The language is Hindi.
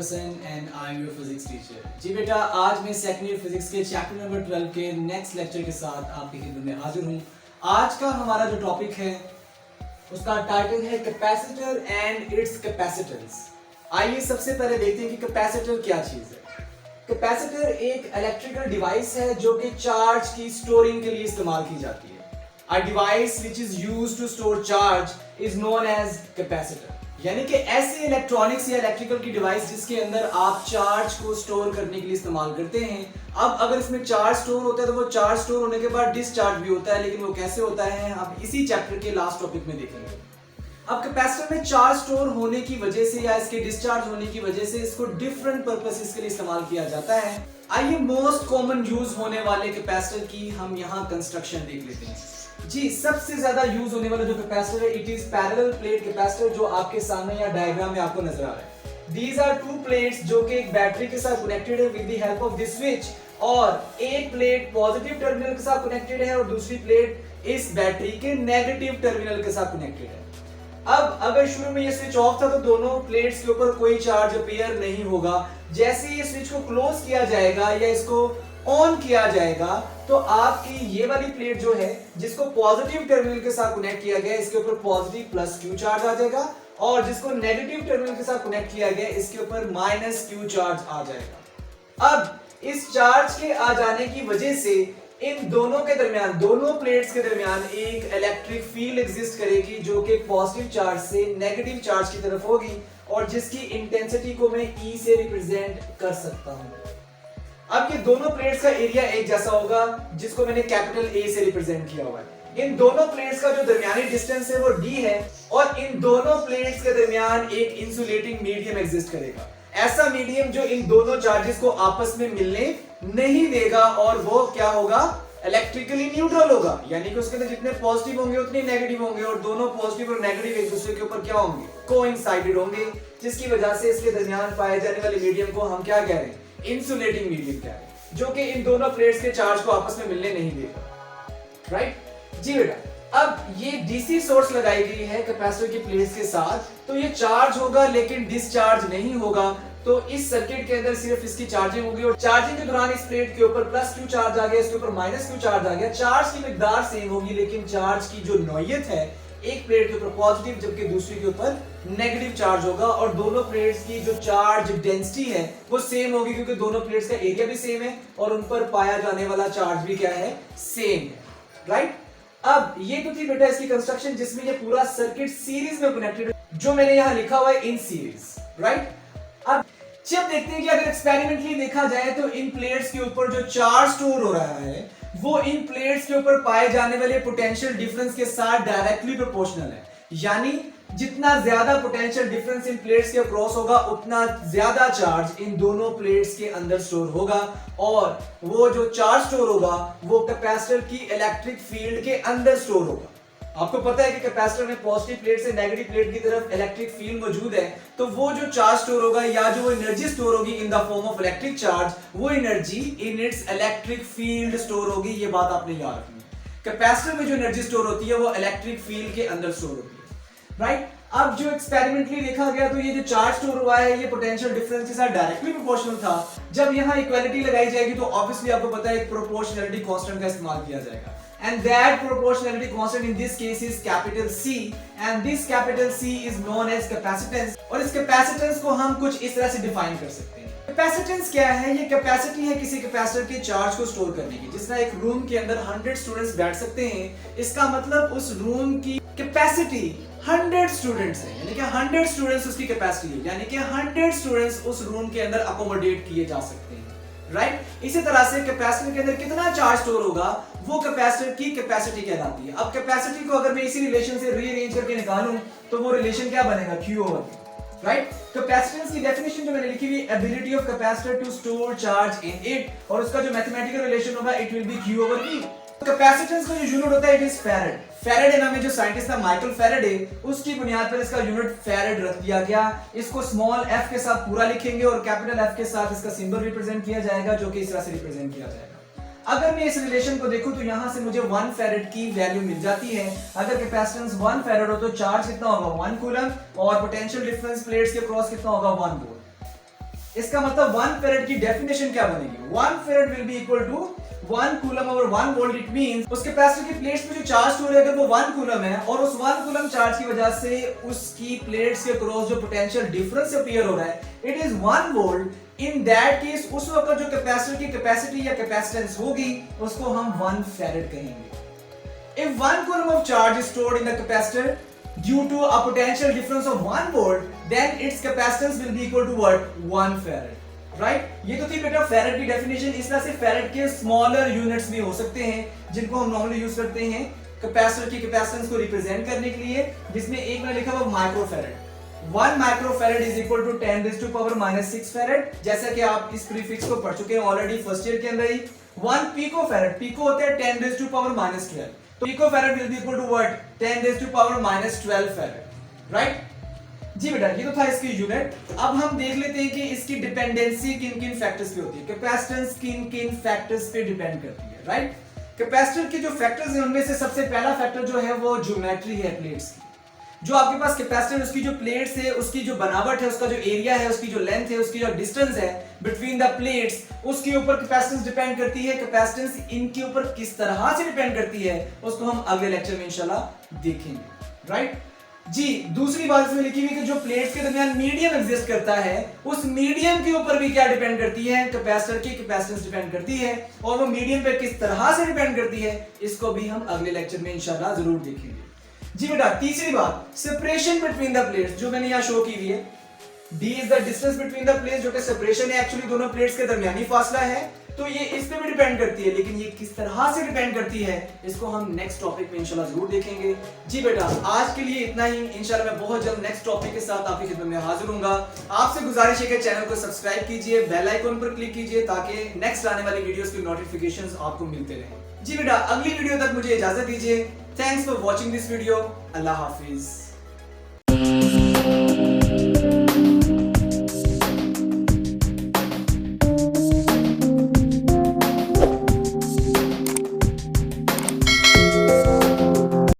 Sajid Hasan and I am your physics teacher. जी बेटा, आज मैं सेकंड ईयर फिजिक्स के चैप्टर नंबर 12 के नेक्स्ट लेक्चर के साथ आपकी खिदमत में हाजिर हूँ। आज का हमारा जो टॉपिक है उसका टाइटल है कैपेसिटर एंड इट्स कैपेसिटेंस। आइए सबसे पहले देखते हैं कि कैपेसिटर क्या चीज है। कैपेसिटर एक इलेक्ट्रिकल डिवाइस है जो कि चार्ज की स्टोरिंग के लिए इस्तेमाल की जाती है। A device which is used to store charge is known as capacitor. यानी कि ऐसे इलेक्ट्रॉनिक्स या इलेक्ट्रिकल की डिवाइस जिसके अंदर आप चार्ज को स्टोर करने के लिए इस्तेमाल करते हैं। अब अगर इसमें चार्ज स्टोर होता है तो वो चार्ज स्टोर होने के बाद डिस्चार्ज भी होता है, लेकिन वो कैसे होता है आप इसी चैप्टर के लास्ट टॉपिक में देखेंगे। अब कैपेसिटर में चार्ज स्टोर होने की वजह से या इसके डिस्चार्ज होने की वजह से इसको डिफरेंट पर्पसेस के लिए इस्तेमाल किया जाता है। आइए मोस्ट कॉमन यूज होने वाले कैपेसिटर की हम यहाँ कंस्ट्रक्शन देख लेते हैं। जी, सबसे ज्यादा यूज होने वाला जो कैपेसिटर है it is parallel plate capacitor, जो आपके सामने या डायग्राम में आपको नजर आ रहा है। दीज आर टू प्लेट्स जो कि एक बैटरी के साथ कनेक्टेड है with the help of this switch, और एक प्लेट पॉजिटिव टर्मिनल के साथ कनेक्टेड है और दूसरी प्लेट इस बैटरी के नेगेटिव टर्मिनल के साथ कनेक्टेड है। अब अगर शुरू में ये स्विच ऑफ था तो दोनों प्लेट्स के ऊपर कोई चार्ज अपीयर नहीं होगा। जैसे ये स्विच को क्लोज किया जाएगा या इसको ऑन किया जाएगा तो आपकी ये वाली प्लेट जो है जिसको पॉजिटिव टर्मिनल के साथ कनेक्ट किया गया इसके ऊपर पॉजिटिव प्लस क्यू चार्ज आ जाएगा, और जिसको नेगेटिव टर्मिनल के साथ कनेक्ट किया गया इसके ऊपर माइनस क्यू चार्ज आ जाएगा। अब इस चार्ज के आ जाने की वजह से इन दोनों के दरमियान, दोनों प्लेट्स के दरमियान एक इलेक्ट्रिक फील्ड एग्जिस्ट करेगी जो कि पॉजिटिव चार्ज से नेगेटिव चार्ज की तरफ होगी, और जिसकी इंटेंसिटी को मैं E से रिप्रेजेंट कर सकता हूं। अब ये दोनों प्लेट्स का एरिया एक जैसा होगा जिसको मैंने कैपिटल A से रिप्रेजेंट किया हुआ है। इन दोनों प्लेट्स का जो दरमियानी डिस्टेंस है वो D है, और इन दोनों प्लेट्स के दरमियान एक इंसुलेटिंग मीडियम एग्जिस्ट करेगा। ऐसा मीडियम जो इन दोनों चार्जेस को आपस में मिलने नहीं देगा, और वो क्या होगा, इलेक्ट्रिकली न्यूट्रल होगा। यानी कि उसके अंदर जितने पॉजिटिव होंगे उतने नेगेटिव होंगे, और दोनों पॉजिटिव और नेगेटिव एक दूसरे के ऊपर क्या होंगे, कोइंसाइडेड होंगे, जिसकी वजह से इसके दरमियान पाए जाने वाले मीडियम को हम क्या कह रहे हैं, इंसुलेटिंग मीडियम कह रहे हैं, जो कि इन दोनों प्लेट्स के चार्ज को आपस में मिलने नहीं देगा। राइट जी बेटा, अब ये डीसी सोर्स लगाई गई है कैपेसिटर की प्लेट्स के साथ, तो ये चार्ज होगा लेकिन डिस्चार्ज नहीं होगा। तो इस सर्किट के अंदर सिर्फ इसकी चार्जिंग होगी, और चार्जिंग के दौरान इस प्लेट के ऊपर प्लस क्यू चार्ज आ गया, इसके ऊपर माइनस क्यू चार्ज आ गया। चार्ज की मिकदार सेम होगी लेकिन चार्ज की जो नौयत है, एक प्लेट के ऊपर पॉजिटिव जबकि दूसरी के ऊपर नेगेटिव चार्ज होगा, और दोनों प्लेट्स की जो चार्ज डेंसिटी है वो सेम होगी क्योंकि दोनों प्लेट्स का एरिया भी सेम है और उन पर पाया जाने वाला चार्ज भी क्या है, सेम है। राइट, अब ये तो थी बेटा इसकी कंस्ट्रक्शन जिसमें ये पूरा सर्किट सीरीज में कनेक्टेड है, जो मैंने यहां लिखा हुआ है इन सीरीज। राइट, अब जब देखते हैं कि अगर एक्सपेरिमेंटली देखा जाए तो इन प्लेट्स के ऊपर जो चार्ज स्टोर हो रहा है वो इन प्लेट्स के ऊपर पाए जाने वाले पोटेंशियल डिफरेंस के साथ डायरेक्टली प्रोपोर्शनल है। यानी जितना ज्यादा पोटेंशियल डिफरेंस इन प्लेट्स के अक्रॉस होगा उतना ज्यादा चार्ज इन दोनों प्लेट्स के अंदर स्टोर होगा, और वो जो चार्ज स्टोर होगा वो कैपेसिटर की इलेक्ट्रिक फील्ड के अंदर स्टोर होगा। आपको पता है कि कैपेसिटर में पॉजिटिव प्लेट से नेगेटिव प्लेट की तरफ इलेक्ट्रिक फील्ड मौजूद है, तो वो जो चार्ज स्टोर होगा या जो एनर्जी स्टोर होगी in the form of electric charge, वो energy in its electric field store होगी। ये बात आपने याद रखनी है। कैपेसिटर में जो एनर्जी स्टोर होती है वो इलेक्ट्रिक फील्ड के अंदर स्टोर होती है। राइट, अब जो एक्सपेरिमेंटली देखा गया तो ये जो चार्ज स्टोर हुआ है ये पोटेंशियल डिफरेंस के साथ डायरेक्टली प्रोपोर्शनल था। जब यहाँ इक्वालिटी लगाई जाएगी तो ऑब्वियसली आपको पता है एक प्रोपोर्शनैलिटी कांस्टेंट का इस्तेमाल किया जाएगा, and that proportionality constant in this case is capital C, and this capital C is known as capacitance। और इस capacitance को हम कुछ इस तरह से डिफाइन कर सकते हैं। कैपेसिटेंस क्या है, ये कैपेसिटी है किसी कैपेसिटर के चार्ज को स्टोर करने की। जिस तरह एक रूम के अंदर 100 स्टूडेंट्स बैठ सकते हैं, इसका मतलब उस रूम की कैपेसिटी 100 स्टूडेंट्स है, यानी कि 100 स्टूडेंट्स उसकी कैपेसिटी है, यानी कि 100 स्टूडेंट्स उस रूम के अंदर अकोमोडेट किए जा सकते हैं। राइट, इसी तरह से कैपेसिटर के अंदर कितना चार्ज स्टोर होगा वो कैपेसिटर की कैपेसिटी कहलाती है। अब कैपेसिटी को अगर मैं इसी रिलेशन से रीअरेंज करके निकालूं तो वो रिलेशन क्या बनेगा, Q over V। Right, capacitance की डेफिनेशन जो मैंने लिखी हुई, ability of capacitor to store charge in it, और उसका जो मैथमेटिकल रिलेशन होगा it will be Q over V। Capacitance का जो यूनिट होता है इट इज फैराड। फैराडे नाम जो साइंटिस्ट था माइकल फैराडे, उसकी बुनियाद पर इसका यूनिट फैराड रख दिया गया। इसको स्मॉल f के साथ पूरा लिखेंगे और कैपिटल F के साथ इसका सिंबल रिप्रेजेंट किया जाएगा, जो कि इस तरह से रिप्रेजेंट किया जाएगा। अगर मैं इस रिलेशन को देखूं तो यहां से मुझे 1 फैराड की वैल्यू मिल जाती है। अगर कैपेसिटेंस 1 फैराड हो तो चार्ज कितना होगा, 1 कूलम, और पोटेंशियल डिफरेंस प्लेट्स के क्रॉस कितना होगा, 1 वोल्ट। इसका मतलब 1 फेरेड की डेफिनेशन क्या बनेगी? 1 farad will be equal to 1 coulomb over 1 volt. It means उस कैपेसिटर की प्लेट्स में जो चार्ज स्टोर है अगर वो 1 कूलम है और उस 1 कूलम चार्ज की वजह से उसकी प्लेट्स के क्रॉस जो पोटेंशियल डिफरेंस अपीयर हो रहा है it is 1 volt. In that case उस वक्त जो कैपेसिटर की कैपेसिटी या कैपेसिटेंस होगी उसको हम 1 फेरेड कहेंगे। If 1 coulomb of charge is stored in the capacitor due to a potential difference of 1 volt, then its capacitance will be equal to what? 1 farad, right? ये तो थी बेटा फेरेड की डेफिनेशन। इस तरह से फेरेड के स्मॉलर यूनिट्स भी हो सकते हैं जिनको हम नॉर्मली यूज करते हैं कैपेसिटर की कैपेसिटेंस को रिप्रेजेंट करने के लिए, जिसमें एक में लिखा हुआ microfarad. 1 microfarad is equal to 10 raised to power -6 farad, जैसा कि आप इस प्रीफिक्स को पढ़ चुके हैं ऑलरेडी फर्स्ट ईयर के अंदर ही। 1 पिकोफेरेड, पिको होता है 10 raised to power -12, तो picofarad will be equal to what? 10 raised to power -12 farad, right? जी बेटा ये तो था इसकी यूनिट। अब हम देख लेते हैं कि इसकी डिपेंडेंसी किन किन फैक्टर्स पे होती है, कैपेसिटेंस किन किन फैक्टर्स पे डिपेंड करती है, राइट? कैपेसिटर के जो फैक्टर्स हैं उनमें से सबसे पहला फैक्टर जो है वो ज्योमेट्री है प्लेट्स की। जो आपके पास कैपेसिटर उसकी जो प्लेट्स है उसकी जो बनावट है, उसका जो एरिया है, उसकी जो लेंथ है, उसकी जो डिस्टेंस है बिटवीन द प्लेट्स, उसके ऊपर कैपेसिटेंस डिपेंड करती है। कैपेसिटेंस इनके ऊपर किस तरह से डिपेंड करती है उसको हम अगले लेक्चर में इंशाल्लाह देखेंगे, राइट? जी दूसरी बात इसमें लिखी हुई कि जो प्लेट्स के दरमियान मीडियम एग्जिस्ट करता है उस मीडियम के ऊपर भी क्या डिपेंड करती है? कैपेसिटर की कैपेसिटेंस डिपेंड करती है, और वो मीडियम पे किस तरह से डिपेंड करती है इसको भी हम अगले लेक्चर में इंशाल्लाह जरूर देखेंगे। जी बेटा तीसरी बात, सेपरेशन बिटवीन द प्लेट्स, जो मैंने यहाँ शो की हुई है। D is the distance between the plates, जो कि सेपरेशन है एक्चुअली दोनों प्लेट्स के दरमियानी फासला है, तो ये इस पे भी डिपेंड करती है, लेकिन ये किस तरह से डिपेंड करती है इसको हम नेक्स्ट टॉपिक में इंशाल्लाह जरूर देखेंगे। जी बेटा आज के लिए इतना ही, इंशाल्लाह मैं बहुत जल्द नेक्स्ट टॉपिक के साथ आपकी खिदमत में हाजिर होऊंगा। आपसे गुजारिश है कि चैनल को सब्सक्राइब कीजिए, बेल आइकन पर क्लिक कीजिए ताकि नेक्स्ट आने वाली वीडियोस की नोटिफिकेशंस आपको मिलते रहें। जी बेटा अगली वीडियो तक मुझे इजाजत दीजिए। Thanks for watching this video. Allah Hafiz.